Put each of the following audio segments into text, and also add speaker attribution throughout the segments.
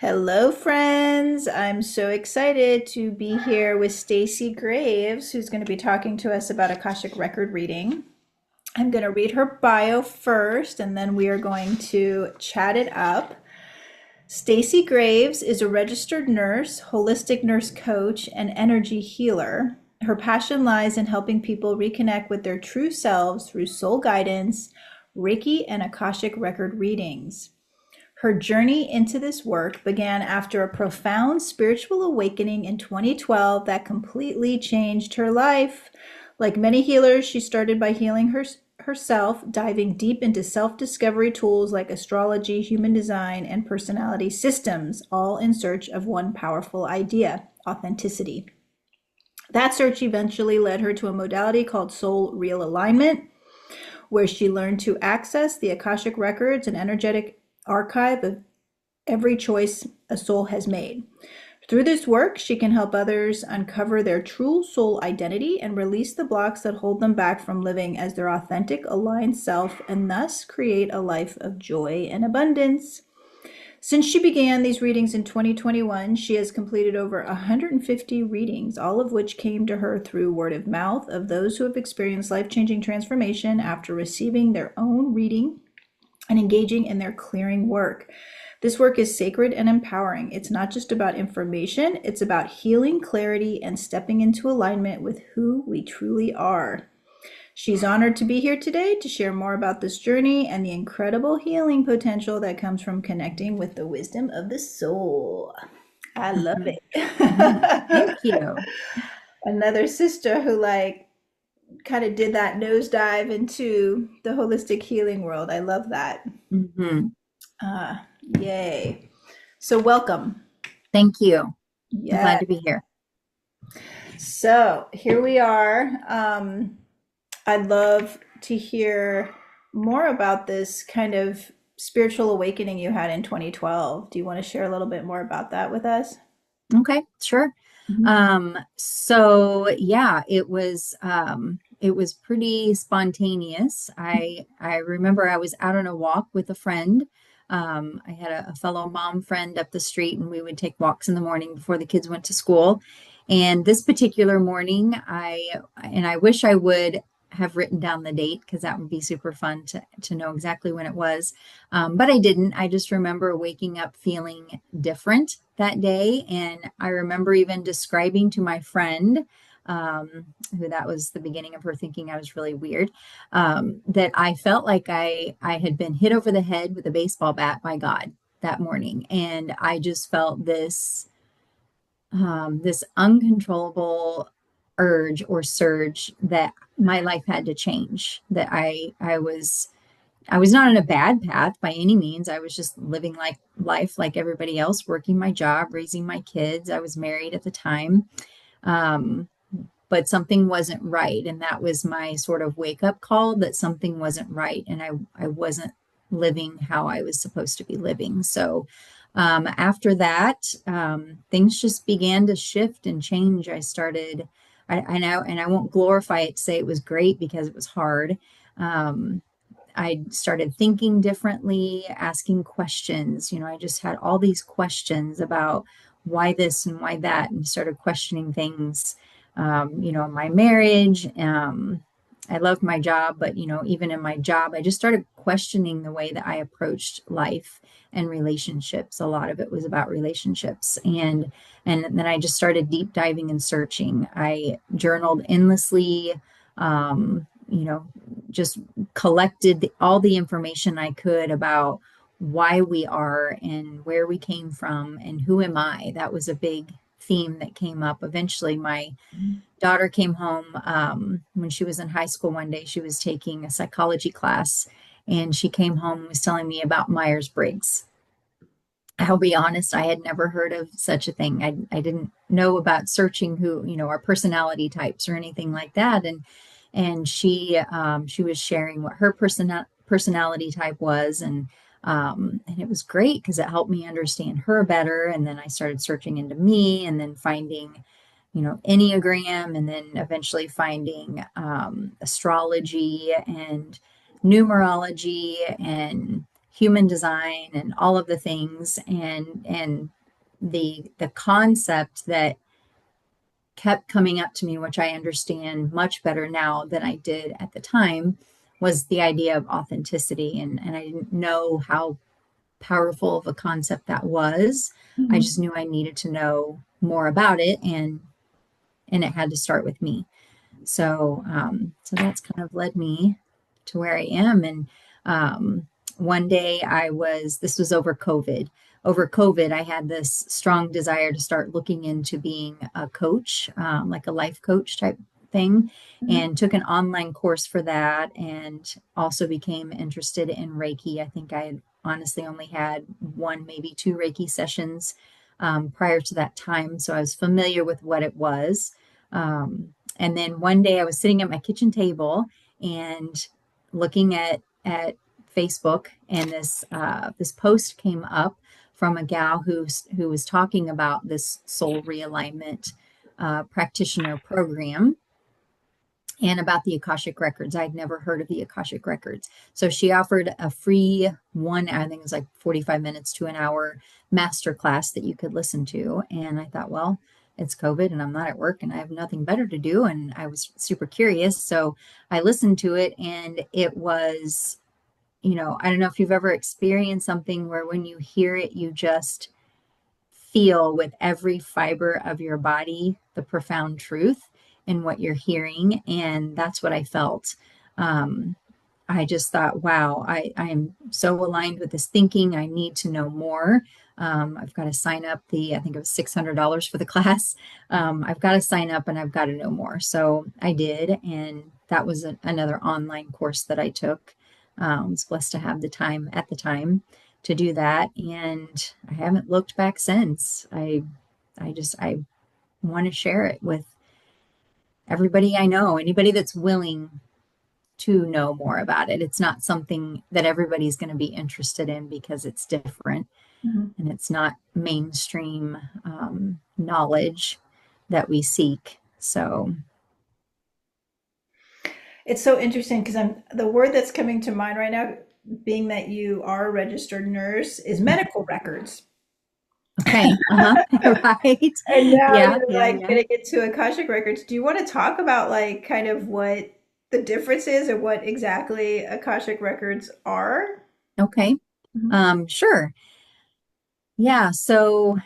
Speaker 1: Hello, friends. I'm so excited to be here with Stacee Graves, who's going to be talking to us about Akashic Record reading. I'm going to read her bio first, and then we are going to chat it up. Stacee Graves is a registered nurse, holistic nurse coach, and energy healer. Her passion lies in helping people reconnect with their true selves through soul guidance, Reiki, and Akashic Record readings. Her journey into this work began after a profound spiritual awakening in 2012 that completely changed her life. Like many healers, she started by healing herself, diving deep into self discovery tools like astrology, human design, and personality systems, all in search of one powerful idea: authenticity. That search eventually led her to a modality called soul realignment, where she learned to access the Akashic records and energetic archive of every choice a soul has made. Through this work, she can help others uncover their true soul identity and release the blocks that hold them back from living as their authentic, aligned self, and thus create a life of joy and abundance. Since she began these readings in 2021, she has completed over 150 readings, all of which came to her through word of mouth of those who have experienced life-changing transformation after receiving their own reading and engaging in their clearing work. This work is sacred and empowering. It's not just about information, it's about healing, clarity, and stepping into alignment with who we truly are. She's honored to be here today to share more about this journey and the incredible healing potential that comes from connecting with the wisdom of the soul. I love
Speaker 2: Thank
Speaker 1: it.
Speaker 2: you.
Speaker 1: Another sister who kind of did that nosedive into the holistic healing world. I love that.
Speaker 2: hmm
Speaker 1: Yay. So welcome.
Speaker 2: Thank you. I'm
Speaker 1: Yeah.
Speaker 2: glad to be here.
Speaker 1: So here we are. I'd love to hear more about this kind of spiritual awakening you had in 2012. Do you want to share a little bit more about that with us?
Speaker 2: Okay, sure.
Speaker 1: Mhm.
Speaker 2: So yeah, it was pretty spontaneous. I remember I was out on a walk with a friend. I had a fellow mom friend up the street, and we would take walks in the morning before the kids went to school. And this particular morning, I wish I would have written down the date because that would be super fun to know exactly when it was. But I didn't. I just remember waking up feeling different that day. And I remember even describing to my friend, who that was the beginning of her thinking I was really weird, that I felt like I had been hit over the head with a baseball bat by God that morning. And I just felt this uncontrollable urge or surge that my life had to change, that I was not in a bad path by any means. I was just living like life like everybody else, working my job, raising my kids. I was married at the time. Um, but something wasn't right. And that was my sort of wake up call that something wasn't right. And I wasn't living how I was supposed to be living. So after that, things just began to shift and change. I know, and I won't glorify it to say it was great because it was hard. Um, I started thinking differently, asking questions. I just had all these questions about why this and why that, and started questioning things. My marriage. I loved my job, but even in my job, I just started questioning the way that I approached life and relationships. A lot of it was about relationships, and then I just started deep diving and searching. I journaled endlessly. Just collected all the information I could about why we are and where we came from and who am I. That was a big theme that came up. Eventually, my daughter came home when she was in high school one day. She was taking a psychology class, and she came home and was telling me about Myers-Briggs. I'll be honest, I had never heard of such a thing. I didn't know about searching who, our personality types or anything like that. And she was sharing what her personality type was, and it was great because it helped me understand her better. And then I started searching into me, and then finding, Enneagram, and then eventually finding astrology and numerology and human design and all of the things, and the concept that kept coming up to me, which I understand much better now than I did at the time, was the idea of authenticity. And I didn't know how powerful of a concept that was. I
Speaker 1: Mhm.
Speaker 2: just knew I needed to know more about it, and it had to start with me. So that's kind of led me to where I am. And one day this was over COVID. Over COVID, I had this strong desire to start looking into being a coach, like a life coach type thing,
Speaker 1: Mhm.
Speaker 2: and took an online course for that, and also became interested in Reiki. I think I had honestly only had one, maybe two Reiki sessions prior to that time. So I was familiar with what it was. And then one day I was sitting at my kitchen table and looking at Facebook, and this post came up from a gal who was talking about this soul realignment practitioner program, and about the Akashic Records. I'd never heard of the Akashic Records. So she offered a free one, I think it was like 45 minutes to an hour master class that you could listen to. And I thought, well, it's COVID and I'm not at work and I have nothing better to do. And I was super curious. So I listened to it, and it was, I don't know if you've ever experienced something where when you hear it, you just feel with every fiber of your body the profound truth in what you're hearing. And that's what I felt. Um, I just thought, wow, I am so aligned with this thinking. I need to know more. I've got to sign up I think it was $600 for the class. I've got to sign up and I've got to know more. So I did. And that was another online course that I took. I was blessed to have the time at the time to do that. And I haven't looked back since. I want to share it with everybody I know, anybody that's willing to know more about it. It's not something that everybody's going to be interested in because it's different
Speaker 1: Mhm.
Speaker 2: and it's not mainstream knowledge that we seek. So,
Speaker 1: It's so interesting because the word that's coming to mind right now, being that you are a registered nurse, is medical records.
Speaker 2: okay. Uh-huh. Right.
Speaker 1: And now
Speaker 2: Yeah.
Speaker 1: you're
Speaker 2: Yeah.
Speaker 1: like
Speaker 2: Yeah.
Speaker 1: getting into Akashic Records. Do you want to talk about like kind of what the difference is or what exactly Akashic Records are?
Speaker 2: Okay.
Speaker 1: Mhm.
Speaker 2: Sure. Yeah. So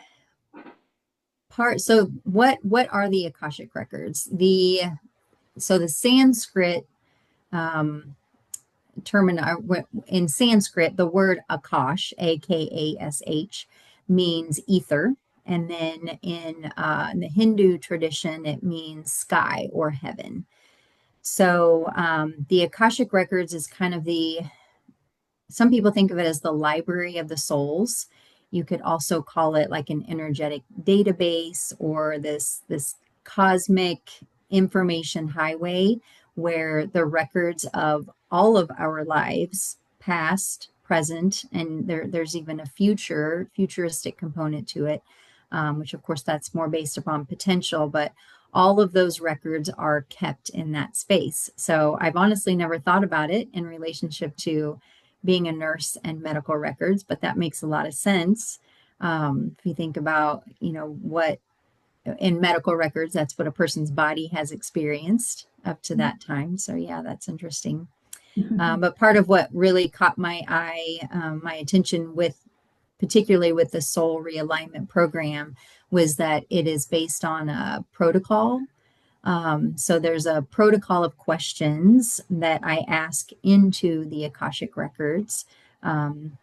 Speaker 2: what are the Akashic records? The Sanskrit um, in Sanskrit, the word Akash, Akash, means ether. And then in the Hindu tradition, it means sky or heaven. So the Akashic Records is kind of some people think of it as the library of the souls. You could also call it like an energetic database, or this cosmic information highway where the records of all of our lives, past, present, and there's even a futuristic component to it, which of course that's more based upon potential, but all of those records are kept in that space. So I've honestly never thought about it in relationship to being a nurse and medical records, but that makes a lot of sense. If you think about, what in medical records, that's what a person's body has experienced up to that time. So, yeah, that's interesting.
Speaker 1: Mhm.
Speaker 2: But part of what really caught my attention particularly with the Soul Realignment program, was that it is based on a protocol. So there's a protocol of questions that I ask into the Akashic records. Um,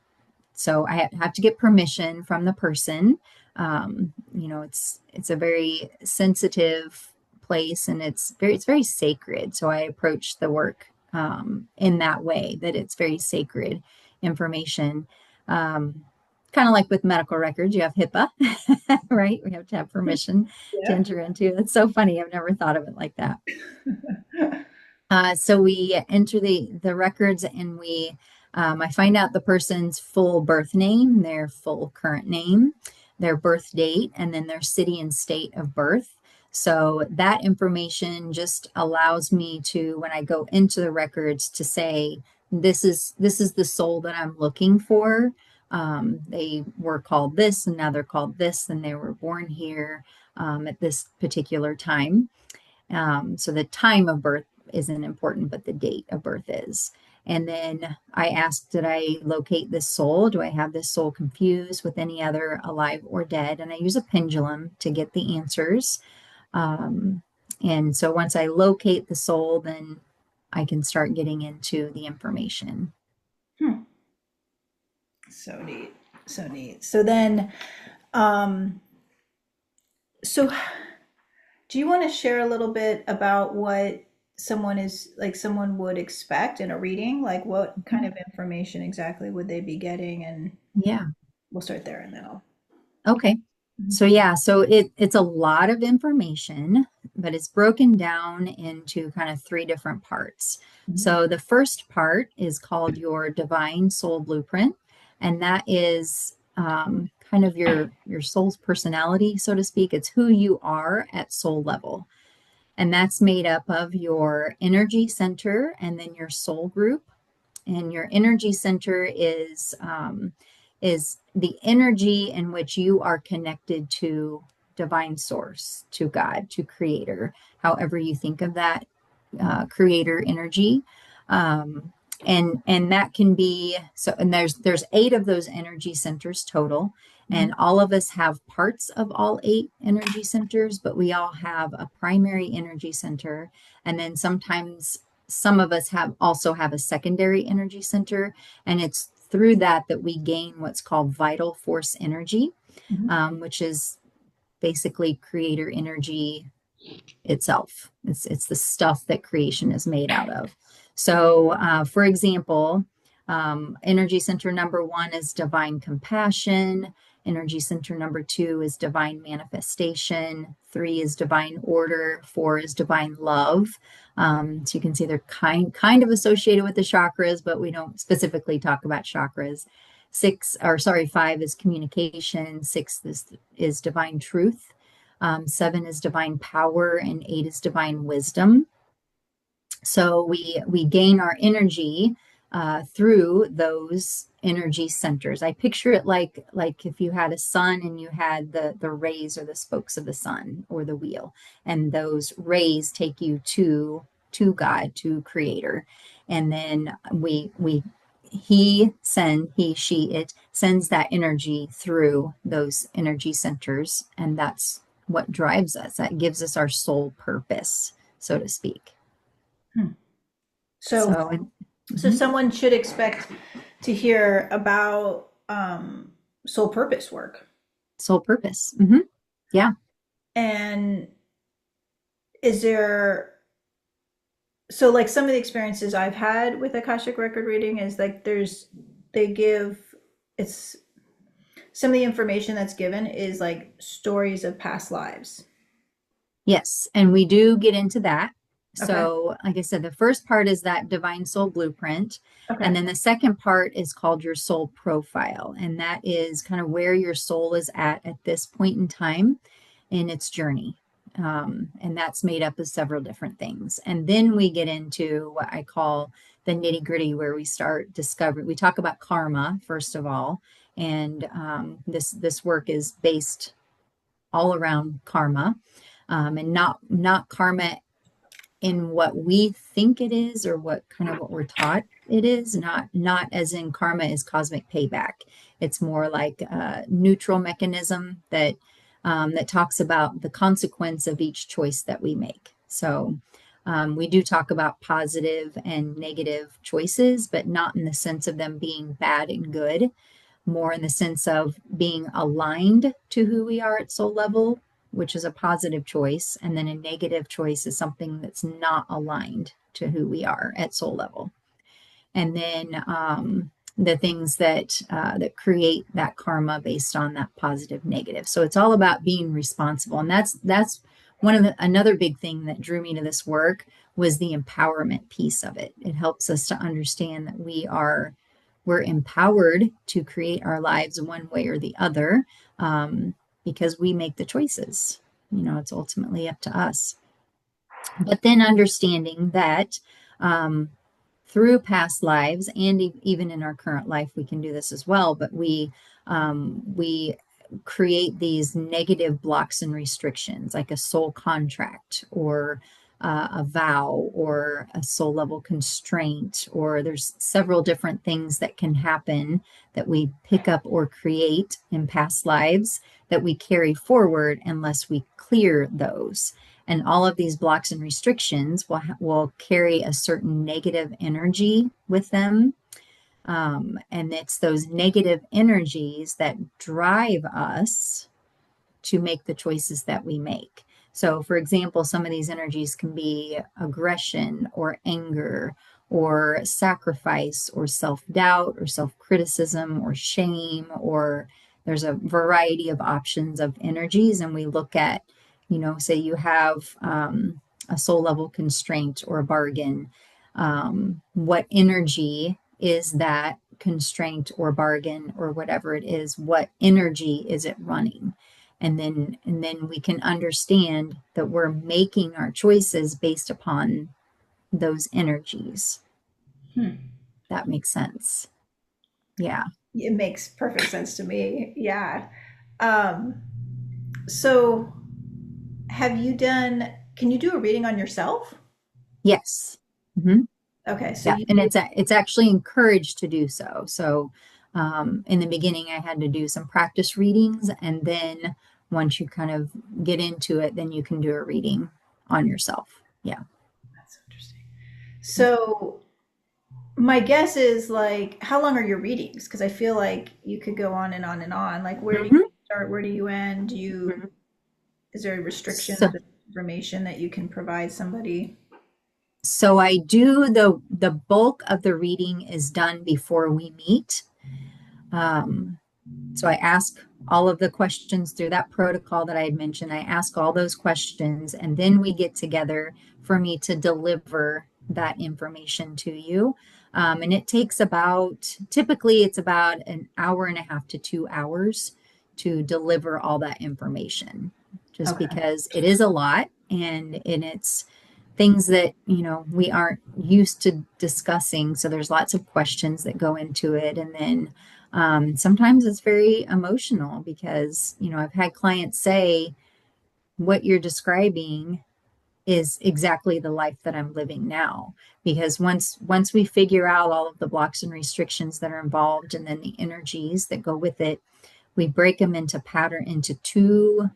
Speaker 2: so I have to get permission from the person. It's a very sensitive place, and it's very sacred. So I approach the work in that way, that it's very sacred information. Um, Kind of like with medical records, you have HIPAA, right? We have to have permission to
Speaker 1: Yeah.
Speaker 2: enter into. It's so funny. I've never thought of it like that. So we enter the records, and I find out the person's full birth name, their full current name, their birth date, and then their city and state of birth. So that information just allows me to, when I go into the records, to say, this is the soul that I'm looking for. They were called this, and now they're called this, and they were born here at this particular time. So the time of birth isn't important, but the date of birth is. And then I asked, did I locate this soul? Do I have this soul confused with any other alive or dead? And I use a pendulum to get the answers. Um, and so once I locate the soul, then I can start getting into the information.
Speaker 1: Hmm. So neat. So neat. So then, um, so do you want to share a little bit about what someone would expect in a reading? Like what kind of information exactly would they be getting? And
Speaker 2: Yeah.
Speaker 1: we'll start there and then I'll.
Speaker 2: Okay.
Speaker 1: Mhm.
Speaker 2: So yeah, so it's a lot of information, but it's broken down into kind of three different parts.
Speaker 1: Mhm.
Speaker 2: So the first part is called your divine soul blueprint, and that is kind of your soul's personality, so to speak. It's who you are at soul level, and that's made up of your energy center and then your soul group. And your energy center is the energy in which you are connected to divine source, to God, to creator, however you think of that creator energy. um, and that can be so, and there's eight of those energy centers total,
Speaker 1: Mhm.
Speaker 2: and all of us have parts of all eight energy centers, but we all have a primary energy center, and then sometimes some of us have a secondary energy center, and it's through that that we gain what's called vital force energy,
Speaker 1: Mhm.
Speaker 2: which is basically creator energy itself. It's the stuff that creation is made out of. So, for example, energy center number one is divine compassion. Energy center number two is divine manifestation. Three is divine order. Four is divine love. So you can see they're kind of associated with the chakras, but we don't specifically talk about chakras. Five is communication. Six is divine truth. Seven is divine power, and eight is divine wisdom. So we gain our energy through those energy centers. I picture it like if you had a sun and you had the rays or the spokes of the sun or the wheel, and those rays take you to God, to Creator, and then we he she it sends that energy through those energy centers, and that's what drives us. That gives us our soul purpose, so to speak.
Speaker 1: Hmm. So,
Speaker 2: So,
Speaker 1: so
Speaker 2: mhm,
Speaker 1: someone should expect to hear about soul purpose work.
Speaker 2: soul purpose. Yeah.
Speaker 1: And is there, so like some of the experiences I've had with Akashic Record reading is like they give, it's, some of the information that's given is like stories of past lives.
Speaker 2: Yes. And we do get into that.
Speaker 1: Okay.
Speaker 2: So, like I said, the first part is that divine soul blueprint. And
Speaker 1: Okay.
Speaker 2: then the second part is called your soul profile. And that is kind of where your soul is at this point in time in its journey. And that's made up of several different things. And then we get into what I call the nitty gritty, where we start discovering. We talk about karma first of all, and this work is based all around karma, and not karma in what we think it is, or what we're taught it is. Not as in karma is cosmic payback. It's more like a neutral mechanism that talks about the consequence of each choice that we make. So we do talk about positive and negative choices, but not in the sense of them being bad and good, more in the sense of being aligned to who we are at soul level, which is a positive choice. And then a negative choice is something that's not aligned to who we are at soul level. And then the things that create that karma based on that positive negative. So it's all about being responsible. And that's one of another big thing that drew me to this work was the empowerment piece of it. It helps us to understand that we're empowered to create our lives one way or the other, because we make the choices. It's ultimately up to us. But then understanding that through past lives, and even in our current life, we can do this as well. But we create these negative blocks and restrictions, like a soul contract or a vow or a soul level constraint, or there's several different things that can happen that we pick up or create in past lives that we carry forward unless we clear those. And all of these blocks and restrictions will carry a certain negative energy with them. And it's those negative energies that drive us to make the choices that we make. So, for example, some of these energies can be aggression or anger or sacrifice or self doubt or self criticism or shame, or there's a variety of options of energies. And we look at, say you have a soul level constraint or a bargain. What energy is that constraint or bargain or whatever it is? What energy is it running? And then we can understand that we're making our choices based upon those energies.
Speaker 1: Hmm.
Speaker 2: That makes sense. Yeah.
Speaker 1: It makes perfect sense to me. Yeah. Um, so can you do a reading on yourself?
Speaker 2: Yes. Hmm.
Speaker 1: Okay, so
Speaker 2: Yeah.
Speaker 1: you
Speaker 2: And
Speaker 1: do.
Speaker 2: it's actually encouraged to do so. So in the beginning, I had to do some practice readings, and then once you kind of get into it, then you can do a reading on yourself. Yeah.
Speaker 1: That's interesting. So my guess is like, how long are your readings? Because I feel like you could go on and on and on. Like, where do you
Speaker 2: Hmm.
Speaker 1: start? Where do you end? Is there
Speaker 2: So
Speaker 1: restrictions of information that you can provide somebody?
Speaker 2: So I do the bulk of the reading is done before we meet. Um, so I ask all of the questions through that protocol that I had mentioned. I ask all those questions, and then we get together for me to deliver that information to you. And it takes typically it's about an hour and a half to 2 hours to deliver all that information, just
Speaker 1: Okay.
Speaker 2: because it is a lot, and it's things that we aren't used to discussing. So there's lots of questions that go into it, and then sometimes it's very emotional because I've had clients say what you're describing is exactly the life that I'm living now. Because once we figure out all of the blocks and restrictions that are involved, and then the energies that go with it, we break them into two.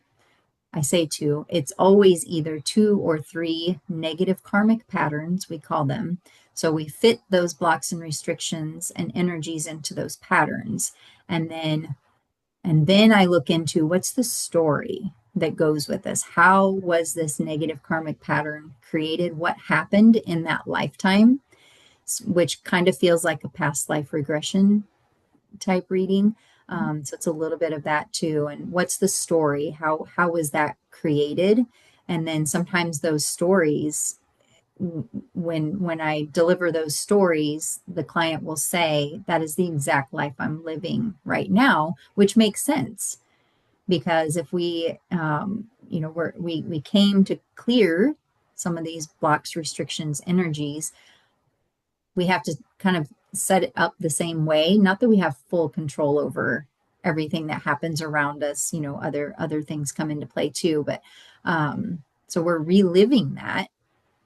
Speaker 2: I say two, it's always either two or three negative karmic patterns, we call them. So we fit those blocks and restrictions and energies into those patterns. And then I look into what's the story that goes with this. How was this negative karmic pattern created? What happened in that lifetime? Which kind of feels like a past life regression type reading. So it's a little bit of that too. And what's the story? How was that created? And then sometimes those stories, when I deliver those stories, the client will say that is the exact life I'm living right now, which makes sense because if we came to clear some of these blocks, restrictions, energies, we have to kind of set it up the same way. Not that we have full control over everything that happens around us, other things come into play too. But so we're reliving that.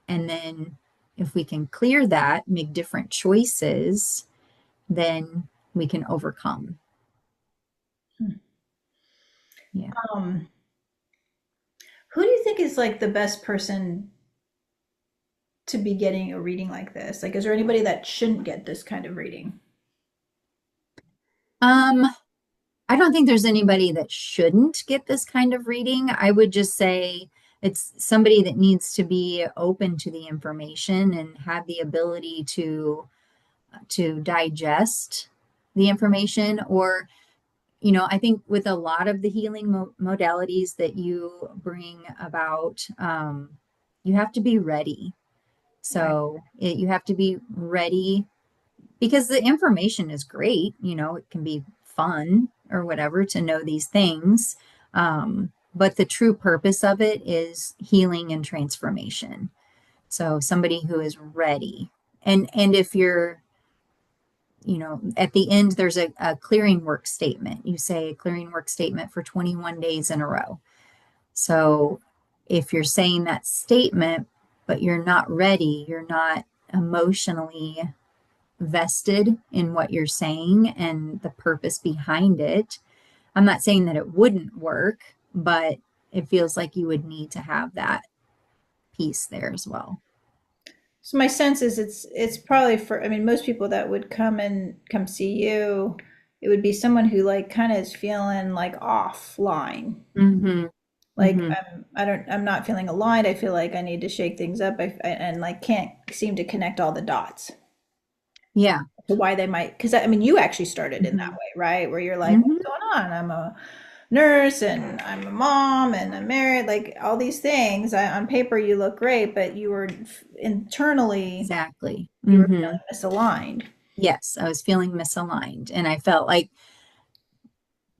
Speaker 2: And then if we can clear that, make different choices, then we can overcome. Yeah.
Speaker 1: Um, who do you think is like the best person to be getting a reading like this? Like, is there anybody that shouldn't get this kind of reading?
Speaker 2: Um, I don't think there's anybody that shouldn't get this kind of reading. I would just say it's somebody that needs to be open to the information and have the ability to digest the information. Or I think with a lot of the healing modalities that you bring about, you have to be ready.
Speaker 1: Right.
Speaker 2: So you have to be ready because the information is great. It can be fun or whatever to know these things. But the true purpose of it is healing and transformation. So somebody who is ready And if you're, at the end, there's a clearing work statement. You say a clearing work statement for 21 days in a row. So if you're saying that statement, but you're not ready, you're not emotionally vested in what you're saying and the purpose behind it, I'm not saying that it wouldn't work, but it feels like you would need to have that piece there as well.
Speaker 1: So my sense is it's probably for, I mean, most people that would come see you, it would be someone who like kind of is feeling like offline.
Speaker 2: Mm-hmm.
Speaker 1: Like
Speaker 2: Mm-hmm.
Speaker 1: I'm not feeling aligned. I feel like I need to shake things up. And like can't seem to connect all the dots
Speaker 2: Yeah.
Speaker 1: to why they might, because I mean, you actually started in that
Speaker 2: Mm-hmm.
Speaker 1: way, right? Where you're like, what's
Speaker 2: Mm-hmm.
Speaker 1: going on? I'm a nurse and I'm a mom and I'm married, like all these things. On paper, you look great, but you were internally,
Speaker 2: Exactly.
Speaker 1: you were
Speaker 2: Mm-hmm.
Speaker 1: feeling misaligned.
Speaker 2: Yes, I was feeling misaligned, and I felt like,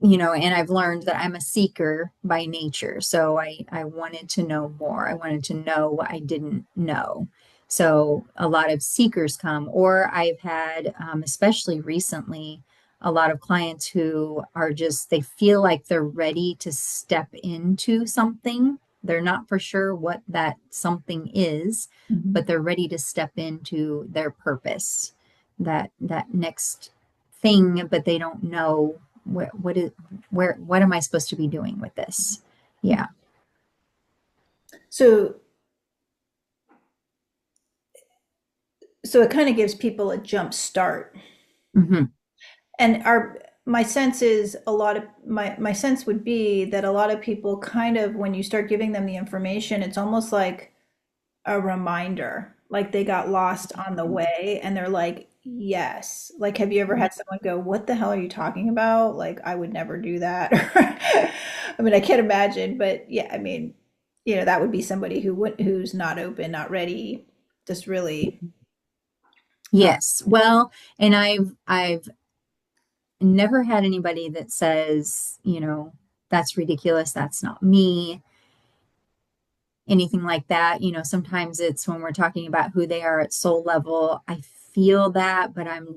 Speaker 2: and I've learned that I'm a seeker by nature. So I wanted to know more. I wanted to know what I didn't know. So a lot of seekers come, or I've had, especially recently, a lot of clients who are just, they feel like they're ready to step into something. They're not for sure what that something is, but
Speaker 1: Mhm.
Speaker 2: they're ready to step into their purpose, that next thing, but they don't know what is what am I supposed to be doing with this? Yeah.
Speaker 1: So, so it kind of gives people a jump start.
Speaker 2: Hmm.
Speaker 1: And my sense is my sense would be that a lot of people kind of, when you start giving them the information, it's almost like a reminder, like they got lost on the way and they're like, yes. Like, have you ever had someone go, what the hell are you talking about? Like, I would never do that. I mean, I can't imagine, but yeah, I mean, that would be somebody who's not open, not ready, just really.
Speaker 2: Yes. Well, and I've never had anybody that says, that's ridiculous, that's not me, anything like that. Sometimes it's when we're talking about who they are at soul level, I feel that, but I'm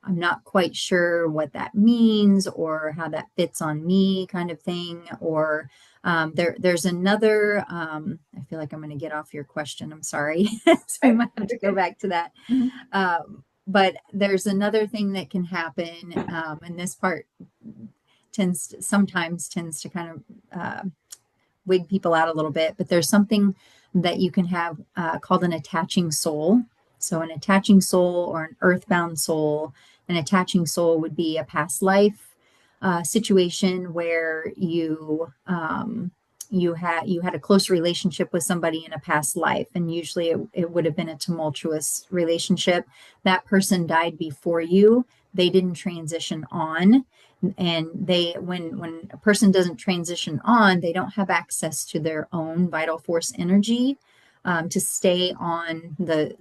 Speaker 2: not quite sure what that means or how that fits on me, kind of thing. Or there's another. I feel like I'm going to get off your question. I'm sorry, so we
Speaker 1: Right.
Speaker 2: might have to
Speaker 1: You're
Speaker 2: go
Speaker 1: good.
Speaker 2: back to that.
Speaker 1: Mhm.
Speaker 2: But there's another thing that can happen, and this part sometimes tends to kind of wig people out a little bit. But there's something that you can have called an attaching soul. So, an attaching soul or an earthbound soul, an attaching soul would be a past life situation where you had a close relationship with somebody in a past life, and usually it would have been a tumultuous relationship. That person died before you. They didn't transition on, and when a person doesn't transition on, they don't have access to their own vital force energy to stay on the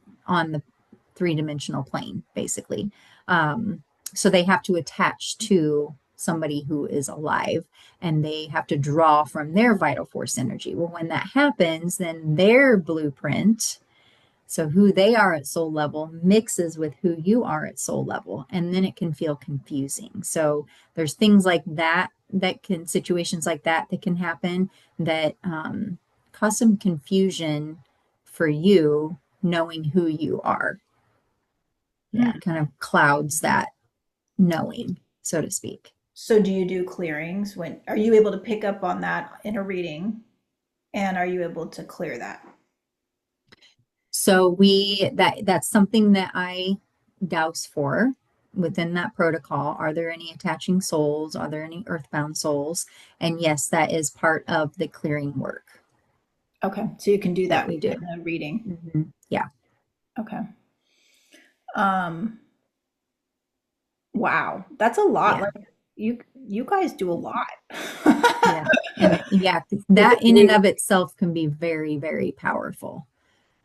Speaker 2: three-dimensional plane, basically. So they have to attach to somebody who is alive, and they have to draw from their vital force energy. Well, when that happens, then their blueprint, so who they are at soul level, mixes with who you are at soul level, and then it can feel confusing. So there's things like that situations like that can happen that cause some confusion for you knowing who you are. Yeah, it kind of clouds that knowing, so to speak.
Speaker 1: So do you do clearings? When are you able to pick up on that in a reading? And are you able to clear that?
Speaker 2: So that's something that I douse for within that protocol. Are there any attaching souls? Are there any earthbound souls? And yes, that is part of the clearing work
Speaker 1: Okay, so you can do
Speaker 2: that
Speaker 1: that
Speaker 2: we do.
Speaker 1: within a reading.
Speaker 2: Yeah,
Speaker 1: Okay. Um, wow, that's a lot.
Speaker 2: yeah,
Speaker 1: Like you guys do a lot.
Speaker 2: yeah. And yeah,
Speaker 1: With the
Speaker 2: that in and
Speaker 1: reading.
Speaker 2: of itself can be very, very powerful.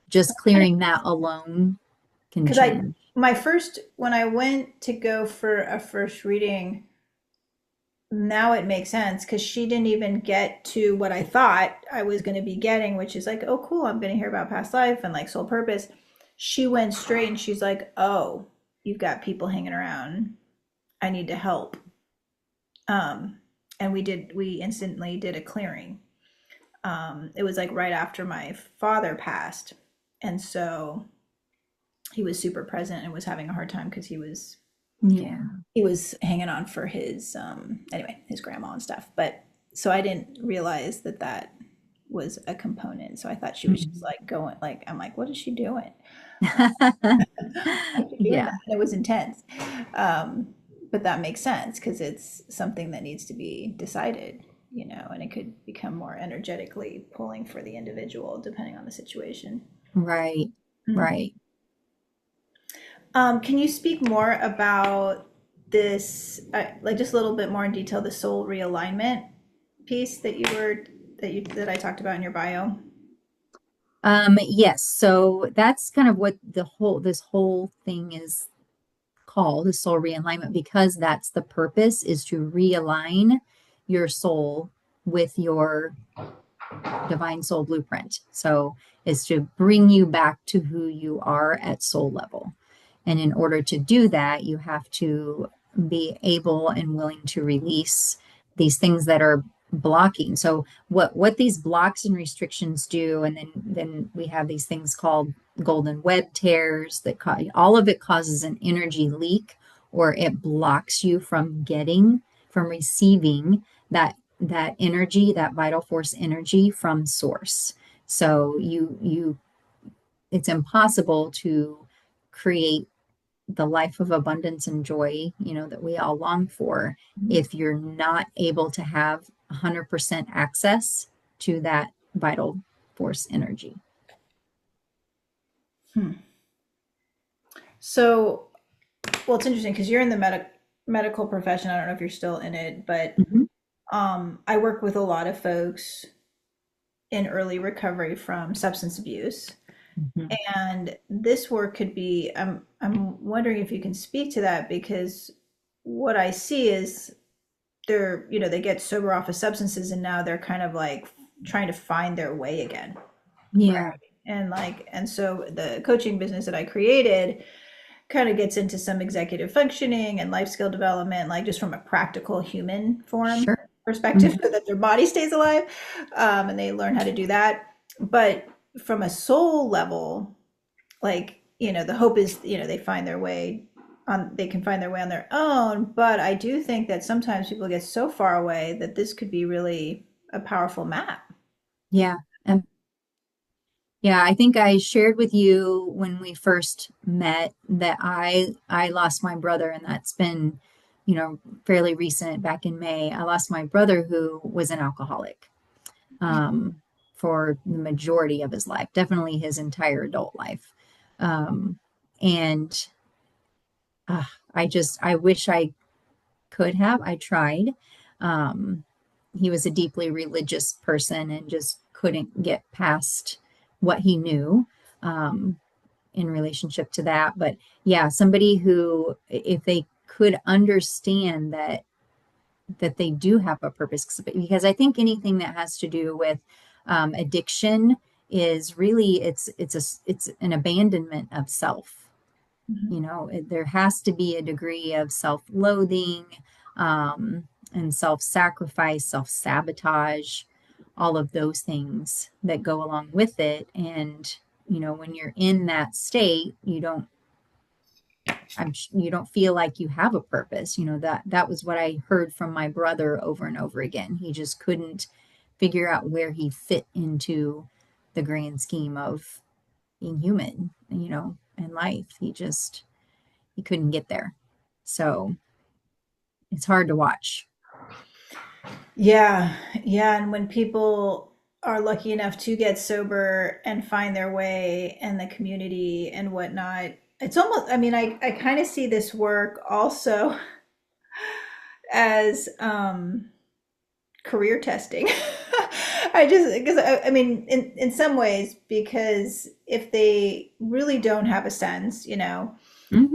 Speaker 2: Just
Speaker 1: And
Speaker 2: clearing that alone can
Speaker 1: because
Speaker 2: change.
Speaker 1: my first, when I went to go for a first reading, now it makes sense because she didn't even get to what I thought I was going to be getting, which is like, oh, cool, I'm going to hear about past life and like soul purpose. she went straight and she's like, "Oh, you've got people hanging around. I need to help." Um, and we instantly did a clearing. It was like right after my father passed. And so he was super present and was having a hard time because
Speaker 2: Yeah.
Speaker 1: he was hanging on for his anyway, his grandma and stuff. But so I didn't realize that that was a component. So I thought she was just
Speaker 2: Mhm.
Speaker 1: like going like I'm like, what is she doing? Why is she doing
Speaker 2: Yeah.
Speaker 1: that? And it was intense. Um, but that makes sense because it's something that needs to be decided, and it could become more energetically pulling for the individual depending on the situation.
Speaker 2: Right.
Speaker 1: Mm.
Speaker 2: Right.
Speaker 1: Can you speak more about this, like just a little bit more in detail, the soul realignment piece that I talked about in your bio?
Speaker 2: Yes. So that's kind of what this whole thing is called, the soul realignment, because that's the purpose, is to realign your soul with your divine soul blueprint. So is to bring you back to who you are at soul level. And in order to do that, you have to be able and willing to release these things that are blocking. So what these blocks and restrictions do, and then we have these things called golden web tears that all of it causes an energy leak, or it blocks you from receiving that energy, that vital force energy from source. So you it's impossible to create the life of abundance and joy, that we all long for, if you're not able to have 100% access to that vital force energy.
Speaker 1: Hmm. So, well, it's interesting because you're in the medical profession. I don't know if you're still in it, but
Speaker 2: Mhm.
Speaker 1: I work with a lot of folks in early recovery from substance abuse.
Speaker 2: Mhm.
Speaker 1: And this work could be, I'm wondering if you can speak to that because what I see is they get sober off of substances and now they're kind of like trying to find their way again. Right.
Speaker 2: Yeah,
Speaker 1: And so the coaching business that I created kind of gets into some executive functioning and life skill development, like just from a practical human form
Speaker 2: sure.
Speaker 1: perspective,
Speaker 2: Mhm.
Speaker 1: so that their body stays alive, and they learn how to do that. But from a soul level, like the hope is they find their way they can find their way on their own. But I do think that sometimes people get so far away that this could be really a powerful map.
Speaker 2: Yeah. Yeah, I think I shared with you when we first met that I lost my brother, and that's been, fairly recent. Back in May, I lost my brother who was an alcoholic, um, for the majority of his life, definitely his entire adult life. Um, and I wish I could have. I tried. Um, he was a deeply religious person and just couldn't get past what he knew. In relationship to that. But yeah, somebody who, if they could understand that they do have a purpose, because I think anything that has to do with addiction is really it's an abandonment of self.
Speaker 1: Mhm.
Speaker 2: There has to be a degree of self-loathing, and self-sacrifice, self-sabotage, all of those things that go along with it. And when you're in that state, you don't feel like you have a purpose. That was what I heard from my brother over and over again. He just couldn't figure out where he fit into the grand scheme of being human, and life. He couldn't get there. So it's hard to watch.
Speaker 1: Yeah, yeah. And when people are lucky enough to get sober and find their way in the community and whatnot, it's almost, I mean, I kind of see this work also as career testing. Because I mean, in some ways, because if they really don't have a sense,
Speaker 2: Hmm.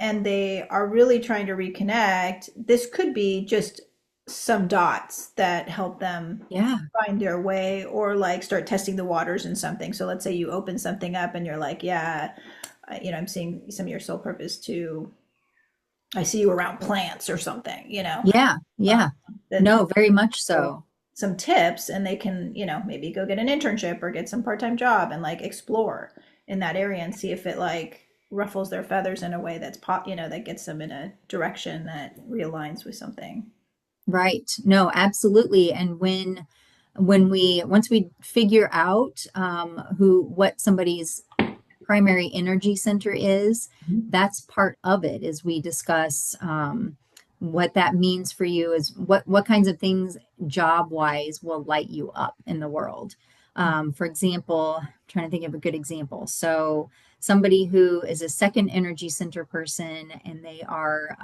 Speaker 1: and they are really trying to reconnect, this could be just some dots that help them
Speaker 2: Yeah.
Speaker 1: find their way or like start testing the waters in something. So let's say you open something up and you're like, yeah, I'm seeing some of your soul purpose to, I see you around plants or something,
Speaker 2: Yeah,
Speaker 1: um,
Speaker 2: yeah.
Speaker 1: that
Speaker 2: No, very much so.
Speaker 1: some tips, and they can, maybe go get an internship or get some part-time job and like explore in that area and see if it like ruffles their feathers in a way that's that gets them in a direction that realigns with something.
Speaker 2: Right. No, absolutely. And when we once we figure out what somebody's primary energy center is, that's part of it. As we discuss what that means for you, is what kinds of things job wise will light you up in the world. For example, I'm trying to think of a good example. So somebody who is a second energy center person, and they are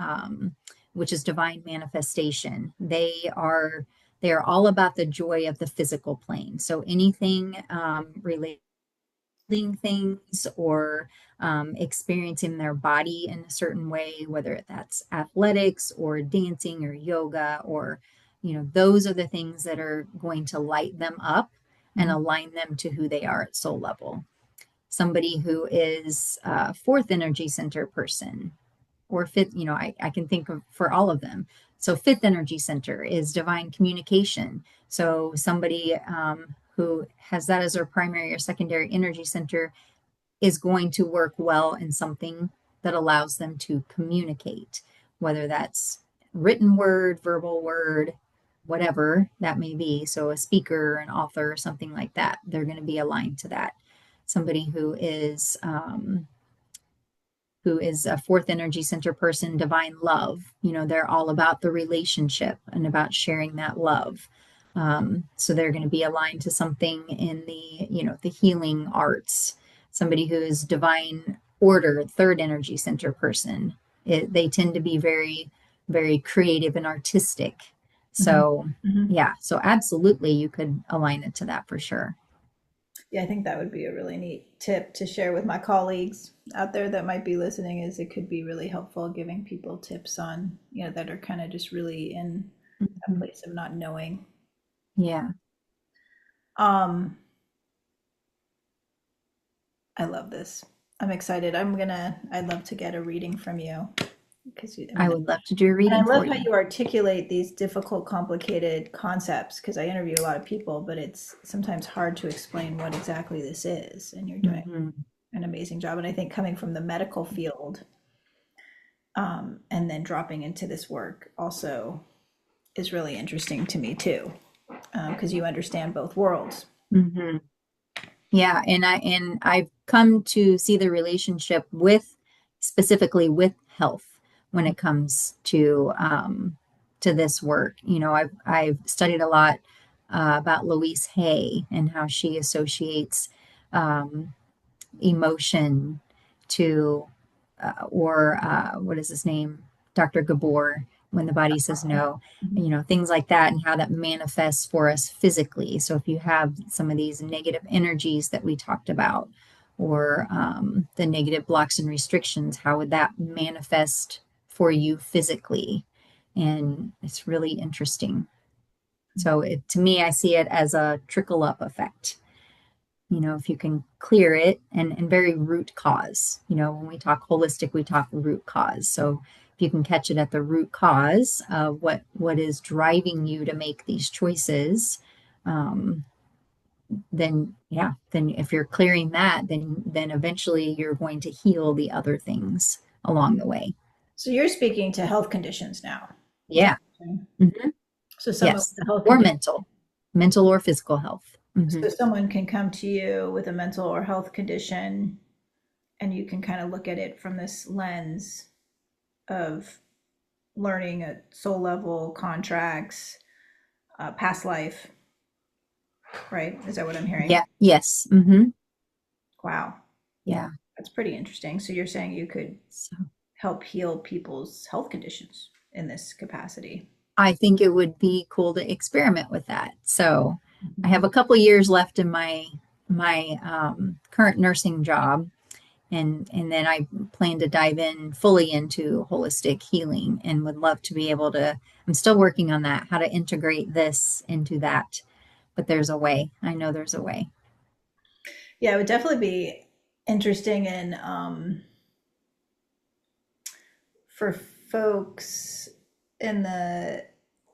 Speaker 2: which is divine manifestation. They are all about the joy of the physical plane. So anything related things, or experiencing their body in a certain way, whether that's athletics or dancing or yoga, or, those are the things that are going to light them up and
Speaker 1: Mhm.
Speaker 2: align them to who they are at soul level. Somebody who is a fourth energy center person, or fifth, I can think of for all of them. So fifth energy center is divine communication. So somebody who has that as their primary or secondary energy center is going to work well in something that allows them to communicate, whether that's written word, verbal word, whatever that may be. So a speaker, an author, something like that, they're going to be aligned to that. Somebody who is a fourth energy center person, divine love, they're all about the relationship and about sharing that love. So they're going to be aligned to something in the healing arts. Somebody who is divine order, third energy center person, they tend to be very, very creative and artistic.
Speaker 1: Mhm.
Speaker 2: So
Speaker 1: Mhm.
Speaker 2: yeah, so absolutely you could align it to that for sure.
Speaker 1: Yeah, I think that would be a really neat tip to share with my colleagues out there that might be listening, is it could be really helpful giving people tips on, that are kind of just really in a
Speaker 2: Mhm.
Speaker 1: place of not knowing.
Speaker 2: Yeah,
Speaker 1: Um, I love this. I'm excited. I'd love to get a reading from you because
Speaker 2: I would love to do a
Speaker 1: and I
Speaker 2: reading
Speaker 1: love
Speaker 2: for
Speaker 1: how
Speaker 2: you.
Speaker 1: you articulate these difficult, complicated concepts, because I interview a lot of people, but it's sometimes hard to explain what exactly this is. And you're doing
Speaker 2: Mhm.
Speaker 1: an amazing job. And I think coming from the medical field, and then dropping into this work also is really interesting to me too, because you understand both worlds.
Speaker 2: Mhm. Yeah, and I've come to see the relationship with, specifically with health, when it comes to this work. I've studied a lot about Louise Hay and how she associates um, emotion to, or what is his name? Dr. Gabor, when the body says no, things like that, and how that manifests for us physically. So if you have some of these negative energies that we talked about, or the negative blocks and restrictions, how would that manifest for you physically? And it's really interesting. So to me, I see it as a trickle up effect. If you can clear it, and very root cause. When we talk holistic, we talk root cause. So if you can catch it at the root cause of what is driving you to make these choices, um, then yeah, then if you're clearing that, then eventually you're going to heal the other things along the way.
Speaker 1: So you're speaking to health conditions now. Is that
Speaker 2: Yeah.
Speaker 1: what you're saying?
Speaker 2: Mhm.
Speaker 1: So someone
Speaker 2: Yes.
Speaker 1: with a health
Speaker 2: Or
Speaker 1: condition,
Speaker 2: mental or physical health.
Speaker 1: so someone can come to you with a mental or health condition, and you can kind of look at it from this lens of learning at soul level, contracts, past life, right? Is that what I'm hearing?
Speaker 2: Yeah. Yes.
Speaker 1: Wow,
Speaker 2: Yeah.
Speaker 1: that's pretty interesting. So you're saying you could
Speaker 2: So
Speaker 1: help heal people's health conditions in this capacity.
Speaker 2: I think it would be cool to experiment with that. So I
Speaker 1: Mhm.
Speaker 2: have a couple years left in my current nursing job, and then I plan to dive in fully into holistic healing, and would love to be able to. I'm still working on that, how to integrate this into that, but there's a way. I know there's a way.
Speaker 1: Yeah, it would definitely be. interesting. And for folks in the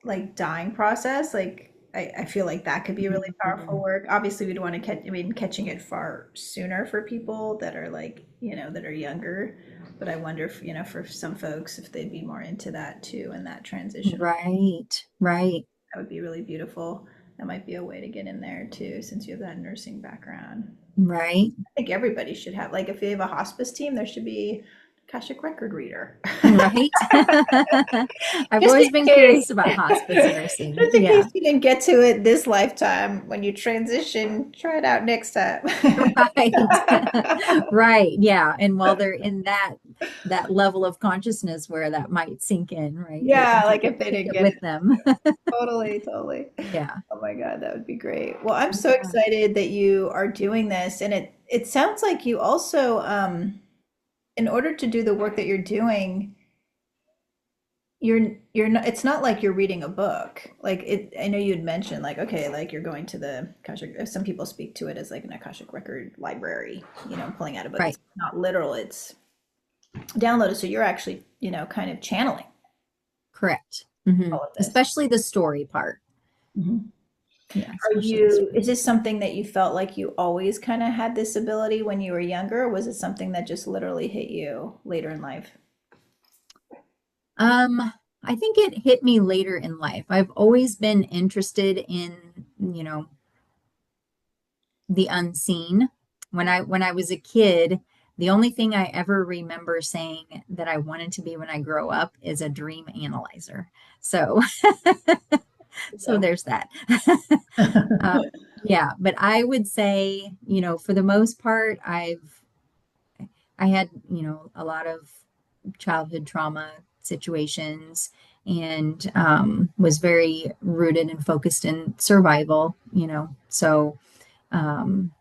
Speaker 1: like dying process, like I feel like that could be really powerful
Speaker 2: Mhm.
Speaker 1: work. Obviously, we'd want to catch, I mean, catching it far sooner for people that are like, that are younger. But I wonder if, for some folks, if they'd be more into that too and that transition.
Speaker 2: Right, right,
Speaker 1: That would be really beautiful. That might be a way to get in there too, since you have that nursing background.
Speaker 2: right,
Speaker 1: I think everybody should have, like, if they have a hospice team, there should be Akashic Record reader.
Speaker 2: right. I've
Speaker 1: Just in
Speaker 2: always been
Speaker 1: case.
Speaker 2: curious about hospice nursing.
Speaker 1: Just in case
Speaker 2: Yeah.
Speaker 1: you didn't get to it this lifetime, when you transition, try it out next time.
Speaker 2: Right. Right. Yeah. And while they're in that level of consciousness where that might sink in, right? They can
Speaker 1: Yeah, like if they
Speaker 2: take
Speaker 1: didn't
Speaker 2: it
Speaker 1: get
Speaker 2: with
Speaker 1: it.
Speaker 2: them.
Speaker 1: Totally, totally.
Speaker 2: Yeah.
Speaker 1: Oh my God, that would be great. Well, I'm so
Speaker 2: Yeah.
Speaker 1: excited that you are doing this. And it sounds like you also, in order to do the work that you're doing, you're not, it's not like you're reading a book. Like it, I know you had mentioned like, okay, like you're going to the Akashic, some people speak to it as like an Akashic record library, pulling out a book.
Speaker 2: Right.
Speaker 1: It's not literal, it's downloaded. So you're actually, kind of channeling
Speaker 2: Correct. Hmm.
Speaker 1: all of this.
Speaker 2: Especially the story part.
Speaker 1: Mhm.
Speaker 2: Yeah.
Speaker 1: Are
Speaker 2: Especially the
Speaker 1: you,
Speaker 2: story.
Speaker 1: is this something that you felt like you always kind of had this ability when you were younger, or was it something that just literally hit you later in life?
Speaker 2: Um, I think it hit me later in life. I've always been interested in, you know, the unseen. When I was a kid, the only thing I ever remember saying that I wanted to be when I grow up is a dream analyzer. So so there's that. Um, yeah, but I would say, for the most part, I had, a lot of childhood trauma situations and was very rooted and focused in survival. So um,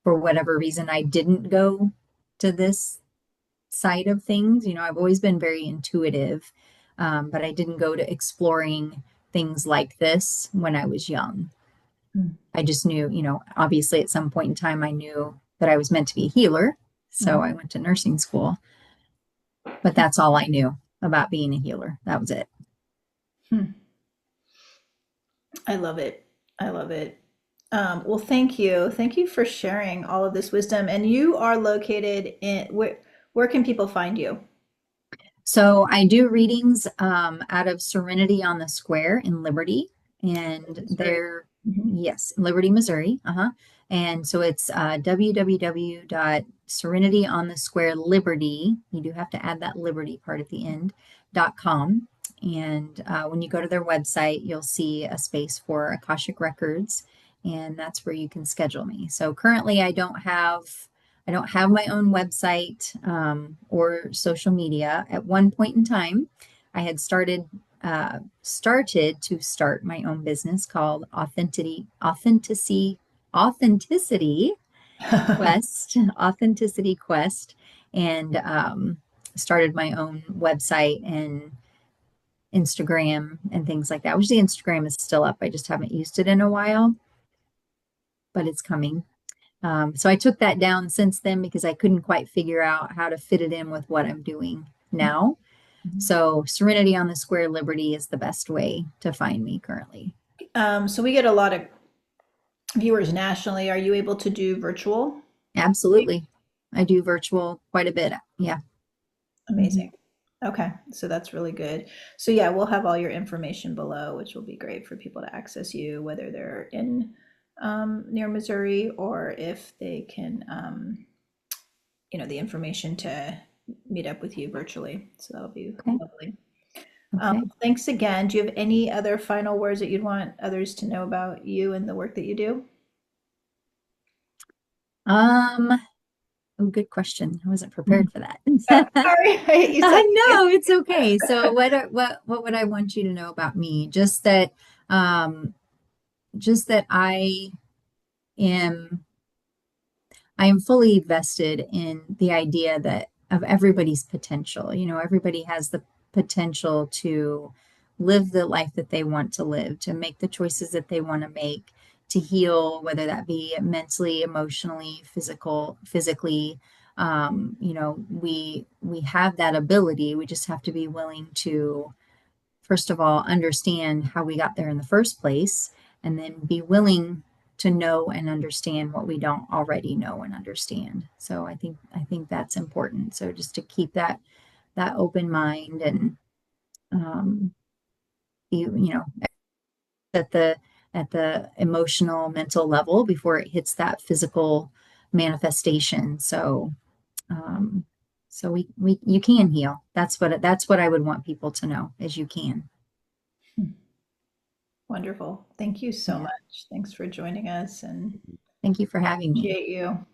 Speaker 2: for whatever reason, I didn't go to this side of things. I've always been very intuitive, but I didn't go to exploring things like this when I was young.
Speaker 1: Mhm.
Speaker 2: I just knew, obviously at some point in time, I knew that I was meant to be a healer. So I went to nursing school, but that's all I knew about being a healer. That was it.
Speaker 1: Mhm. I love it. I love it. Well, thank you. Thank you for sharing all of this wisdom. And you are located in where can people find you?
Speaker 2: So I do readings out of Serenity on the Square in Liberty, and
Speaker 1: Missouri.
Speaker 2: they're
Speaker 1: Mhm.
Speaker 2: yes, Liberty, Missouri. Uh-huh. And so it's www.serenityonthesquareliberty. You do have to add that Liberty part at the end. .com. And when you go to their website, you'll see a space for Akashic Records, and that's where you can schedule me. So currently, I don't have my own website or social media. At one point in time, I had started to start my own business called Authenticity Authenticity Quest, and started my own website and Instagram and things like that. Which the Instagram is still up. I just haven't used it in a while, but it's coming. So I took that down since then because I couldn't quite figure out how to fit it in with what I'm doing now. So Serenity on the Square Liberty is the best way to find me currently.
Speaker 1: So we get a lot of viewers nationally. Are you able to do virtual?
Speaker 2: Absolutely. I do virtual quite a bit. Yeah. Mhm.
Speaker 1: Amazing. Okay, so that's really good. So yeah, we'll have all your information below, which will be great for people to access you, whether they're in near Missouri or if they can, the information to meet up with you virtually. So that'll be
Speaker 2: Okay.
Speaker 1: lovely.
Speaker 2: Okay.
Speaker 1: Thanks again. Do you have any other final words that you'd want others to know about you and the work that you do?
Speaker 2: Um, oh, good question. I wasn't
Speaker 1: Mhm.
Speaker 2: prepared for that.
Speaker 1: Sorry, you said
Speaker 2: No, it's okay. So what would I want you to know about me? Um, just that am I am fully vested in the idea that of everybody's potential. Everybody has the potential to live the life that they want to live, to make the choices that they want to make, to heal, whether that be mentally, emotionally, physically. We have that ability. We just have to be willing to, first of all, understand how we got there in the first place, and then be willing to know and understand what we don't already know and understand. So I think that's important. So just to keep that open mind, and um, be at the emotional mental level before it hits that physical manifestation. Um, so we you can heal. That's what I would want people to know, is you can.
Speaker 1: Wonderful. Thank you so
Speaker 2: Yeah.
Speaker 1: much. Thanks for joining us and
Speaker 2: Thank you for having me.
Speaker 1: appreciate you.